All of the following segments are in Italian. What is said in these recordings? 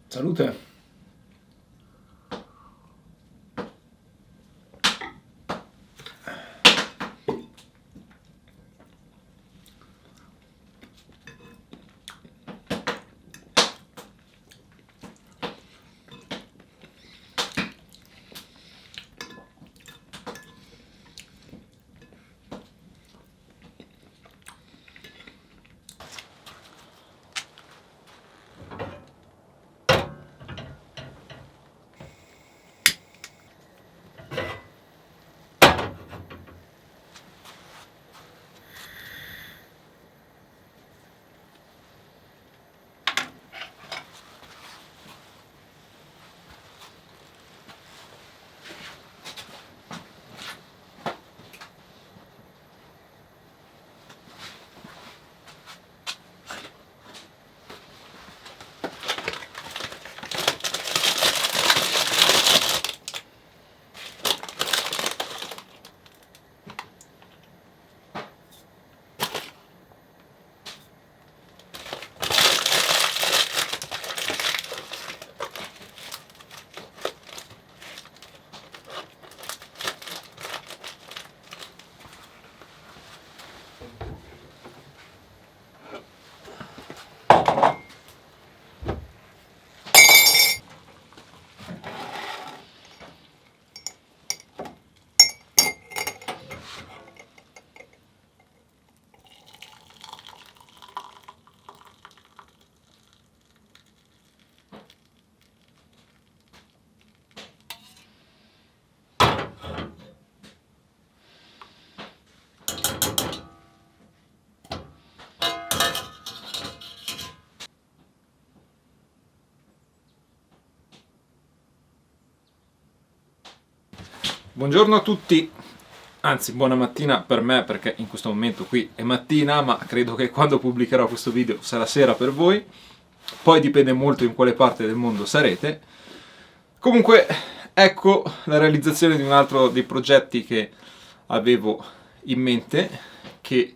Salute. Buongiorno a tutti, anzi buona mattina per me perché in questo momento qui è mattina, ma credo che quando pubblicherò questo video sarà sera per voi, poi dipende molto in quale parte del mondo sarete. Comunque ecco la realizzazione di un altro dei progetti che avevo in mente, che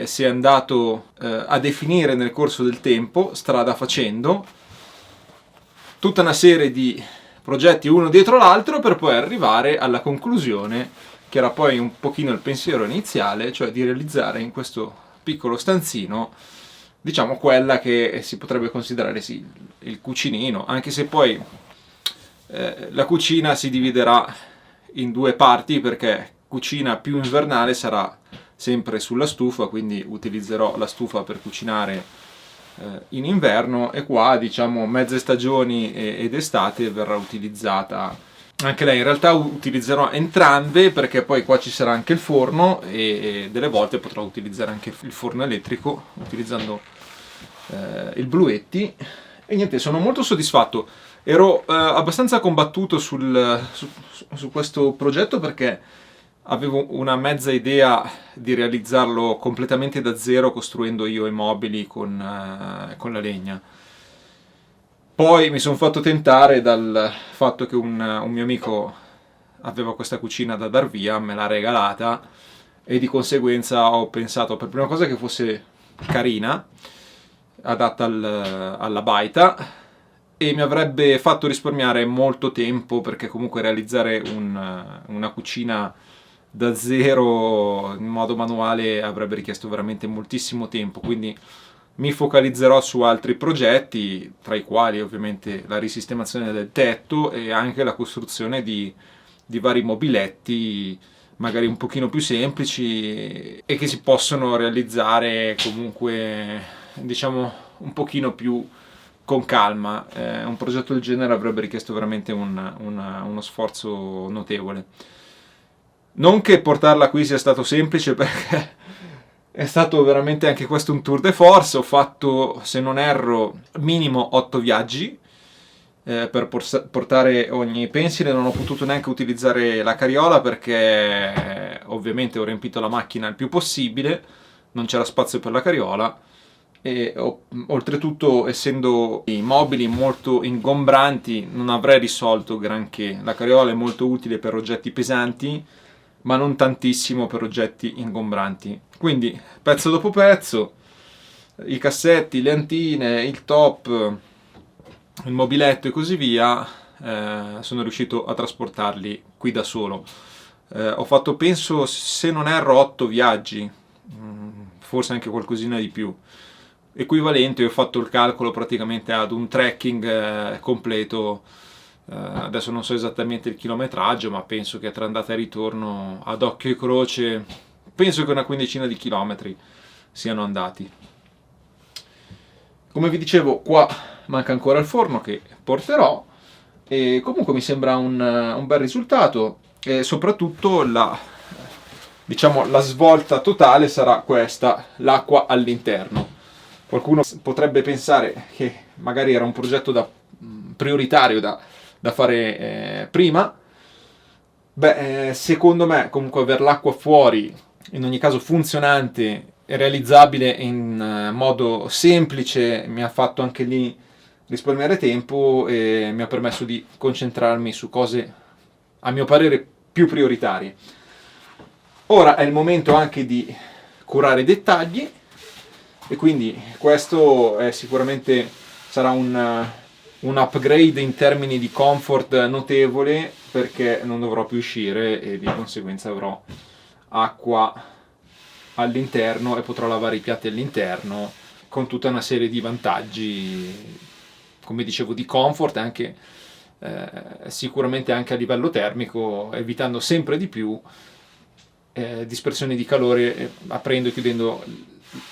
si è andato a definire nel corso del tempo, strada facendo, tutta una serie di progetti uno dietro l'altro per poi arrivare alla conclusione, che era poi un pochino il pensiero iniziale, cioè di realizzare in questo piccolo stanzino, diciamo, quella che si potrebbe considerare sì, il cucinino, anche se poi la cucina si dividerà in due parti, perché cucina più invernale sarà sempre sulla stufa, quindi utilizzerò la stufa per cucinare in inverno, e qua diciamo mezze stagioni ed estate verrà utilizzata anche lei. In realtà utilizzerò entrambe, perché poi qua ci sarà anche il forno e delle volte potrò utilizzare anche il forno elettrico utilizzando il Bluetti. E niente, sono molto soddisfatto. Ero abbastanza combattuto su questo progetto, perché avevo una mezza idea di realizzarlo completamente da zero, costruendo io i mobili con la legna. Poi mi sono fatto tentare dal fatto che un mio amico aveva questa cucina da dar via, me l'ha regalata, e di conseguenza ho pensato per prima cosa che fosse carina, adatta alla baita, e mi avrebbe fatto risparmiare molto tempo, perché comunque realizzare una cucina da zero in modo manuale avrebbe richiesto veramente moltissimo tempo. Quindi mi focalizzerò su altri progetti, tra i quali ovviamente la risistemazione del tetto e anche la costruzione di vari mobiletti, magari un pochino più semplici e che si possono realizzare comunque, diciamo, un pochino più con calma. Un progetto del genere avrebbe richiesto veramente uno sforzo notevole. Non che portarla qui sia stato semplice, perché è stato veramente anche questo un tour de force. Ho fatto, se non erro, minimo 8 viaggi per portare ogni pensile. Non ho potuto neanche utilizzare la carriola, perché ovviamente ho riempito la macchina il più possibile, non c'era spazio per la carriola, e oltretutto, essendo i mobili molto ingombranti, non avrei risolto granché. La carriola è molto utile per oggetti pesanti, ma non tantissimo per oggetti ingombranti. Quindi pezzo dopo pezzo, i cassetti, le antine, il top, il mobiletto e così via, sono riuscito a trasportarli qui da solo. Ho fatto, penso, se non erro, 8 viaggi, forse anche qualcosina di più. Equivalente, ho fatto il calcolo praticamente ad un trekking completo. Adesso non so esattamente il chilometraggio, ma penso che tra andata e ritorno, ad occhio e croce, penso che una quindicina di chilometri siano andati. Come vi dicevo, qua manca ancora il forno che porterò, e comunque mi sembra un bel risultato, e soprattutto diciamo, la svolta totale sarà questa: l'acqua all'interno. Qualcuno potrebbe pensare che magari era un progetto prioritario da fare prima. Secondo me comunque avere l'acqua fuori, in ogni caso funzionante e realizzabile in modo semplice, mi ha fatto anche lì risparmiare tempo e mi ha permesso di concentrarmi su cose, a mio parere, più prioritarie. Ora è il momento anche di curare i dettagli, e quindi questo sicuramente sarà un upgrade in termini di comfort notevole, perché non dovrò più uscire e di conseguenza avrò acqua all'interno e potrò lavare i piatti all'interno, con tutta una serie di vantaggi, come dicevo, di comfort e anche sicuramente anche a livello termico, evitando sempre di più dispersioni di calore aprendo e chiudendo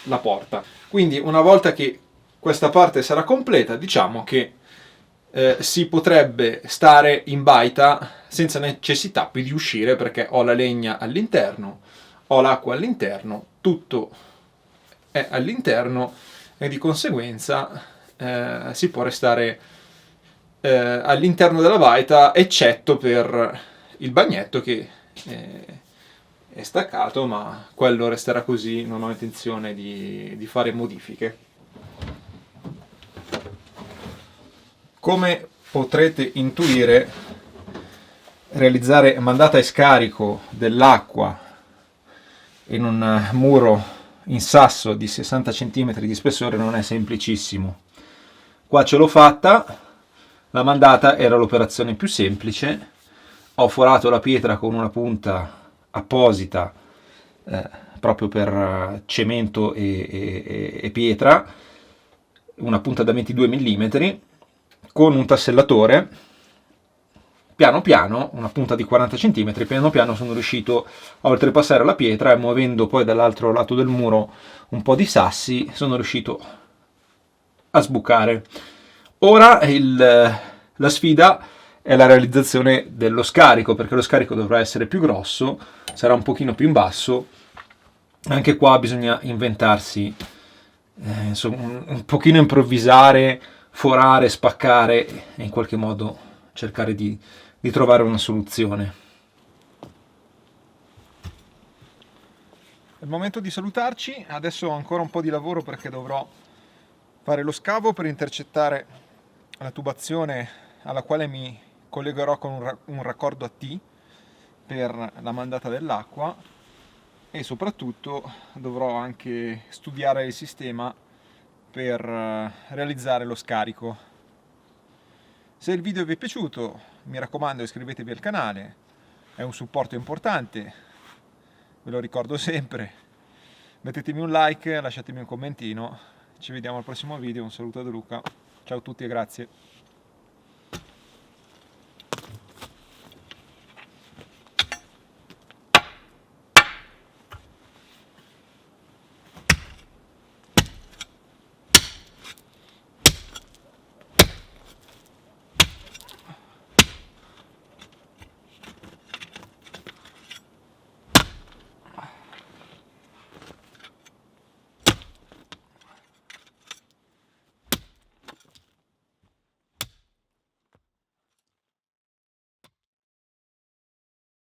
la porta. Quindi una volta che questa parte sarà completa, diciamo che si potrebbe stare in baita senza necessità più di uscire, perché ho la legna all'interno, ho l'acqua all'interno, tutto è all'interno e di conseguenza si può restare all'interno della baita, eccetto per il bagnetto che è staccato, ma quello resterà così, non ho intenzione di fare modifiche. Come potrete intuire, realizzare mandata e scarico dell'acqua in un muro in sasso di 60 cm di spessore non è semplicissimo. Qua ce l'ho fatta, la mandata era l'operazione più semplice. Ho forato la pietra con una punta apposita proprio per cemento e pietra, una punta da 22 mm, con un tassellatore. Piano piano, una punta di 40 cm, piano piano sono riuscito a oltrepassare la pietra, e muovendo poi dall'altro lato del muro un po' di sassi sono riuscito a sbucare. Ora la sfida è la realizzazione dello scarico, perché lo scarico dovrà essere più grosso, sarà un pochino più in basso. Anche qua bisogna inventarsi, insomma, un pochino improvvisare, forare, spaccare e in qualche modo cercare di trovare una soluzione. È il momento di salutarci. Adesso ho ancora un po' di lavoro, perché dovrò fare lo scavo per intercettare la tubazione alla quale mi collegherò con un raccordo a T per la mandata dell'acqua, e soprattutto dovrò anche studiare il sistema per realizzare lo scarico. Se il video vi è piaciuto, mi raccomando, iscrivetevi al canale, è un supporto importante, ve lo ricordo sempre. Mettetemi un like, lasciatemi un commentino, ci vediamo al prossimo video. Un saluto da Luca, ciao a tutti e grazie.